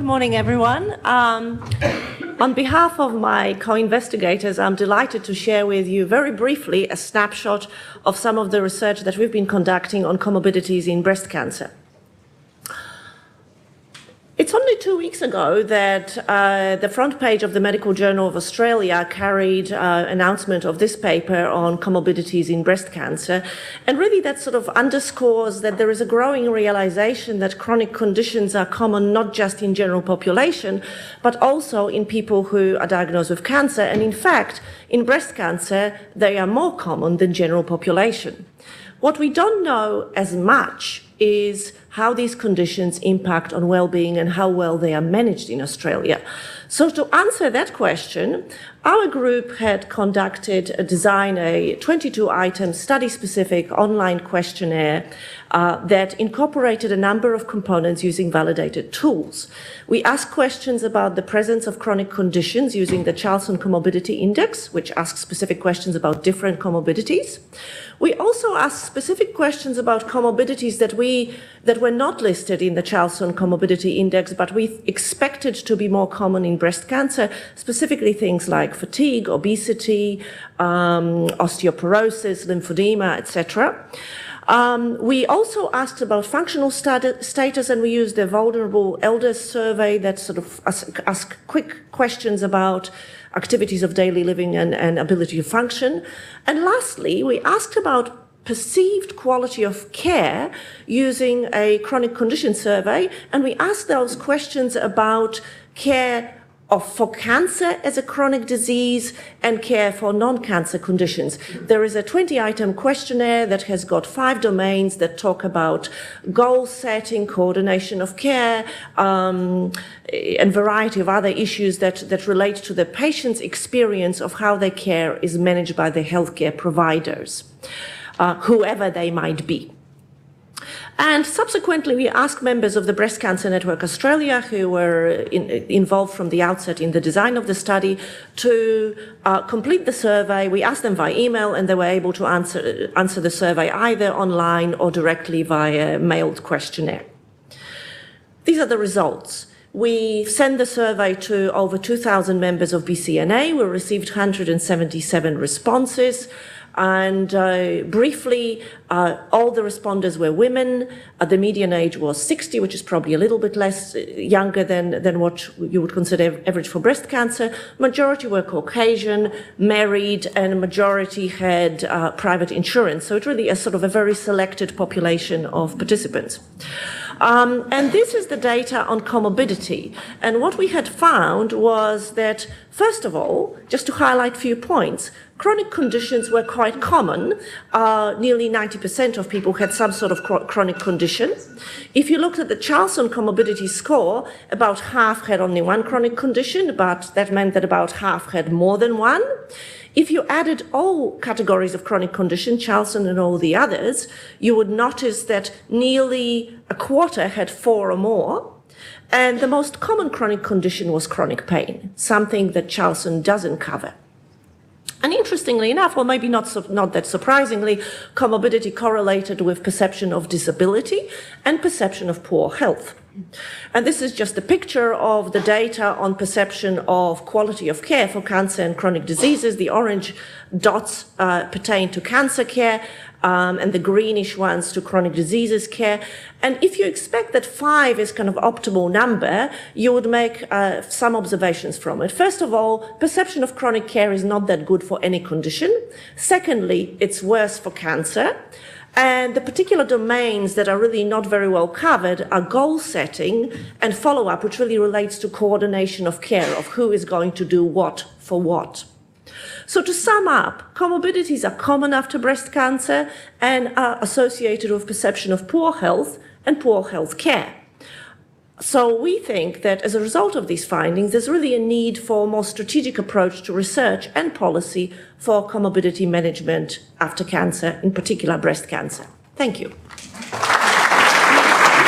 Good morning, everyone. On behalf of my co-investigators, I'm delighted to share with you very briefly a snapshot of some of the research that we've been conducting on comorbidities in breast cancer. It's only 2 weeks ago that the front page of the Medical Journal of Australia carried announcement of this paper on comorbidities in breast cancer. And really that sort of underscores that there is a growing realization that chronic conditions are common not just in general population, but also in people who are diagnosed with cancer. And in fact, in breast cancer, they are more common than general population. What we don't know as much is how these conditions impact on well-being and how well they are managed in Australia. So to answer that question, our group had designed a 22-item study-specific online questionnaire that incorporated a number of components using validated tools. We asked questions about the presence of chronic conditions using the Charlson Comorbidity Index, which asks specific questions about different comorbidities. We also asked specific questions about comorbidities that were not listed in the Charlson Comorbidity Index, but we expected to be more common in breast cancer, specifically things like fatigue, obesity, osteoporosis, lymphedema, etc. We also asked about functional status, and we used the Vulnerable Elders Survey that sort of asked quick questions about activities of daily living and ability to function. And lastly, we asked about perceived quality of care using a chronic condition survey, and we asked those questions about care for cancer as a chronic disease and care for non-cancer conditions. There is a 20-item questionnaire that has got 5 domains that talk about goal setting, coordination of care, and variety of other issues that relate to the patient's experience of how their care is managed by the healthcare providers, whoever they might be. And subsequently, we asked members of the Breast Cancer Network Australia, who were involved from the outset in the design of the study, to complete the survey. We asked them via email, and they were able to answer the survey either online or directly via mailed questionnaire. These are the results. We sent the survey to over 2,000 members of BCNA. We received 177 responses. And briefly, all the responders were women. The median age was 60, which is probably a little bit less younger than what you would consider average for breast cancer. Majority were Caucasian, married, and a majority had private insurance. So it's really a sort of a very selected population of participants. And this is the data on comorbidity. And what we had found was that, first of all, just to highlight a few points, chronic conditions were quite common. Nearly 90% of people had some sort of chronic condition. If you looked at the Charlson Comorbidity score, about half had only one chronic condition, but that meant that about half had more than one. If you added all categories of chronic condition, Charlson and all the others, you would notice that nearly a quarter had 4 or more. And the most common chronic condition was chronic pain, something that Charlson doesn't cover. And interestingly enough, or maybe not that surprisingly, comorbidity correlated with perception of disability and perception of poor health. And this is just a picture of the data on perception of quality of care for cancer and chronic diseases. The orange dots pertain to cancer care, and the greenish ones to chronic diseases care. And if you expect that 5 is kind of optimal number, you would make some observations from it. First of all, perception of chronic care is not that good for any condition. Secondly, it's worse for cancer. And the particular domains that are really not very well covered are goal setting and follow-up, which really relates to coordination of care, of who is going to do what for what. So to sum up, comorbidities are common after breast cancer and are associated with perception of poor health and poor health care. So we think that as a result of these findings, there's really a need for a more strategic approach to research and policy for comorbidity management after cancer, in particular breast cancer. Thank you.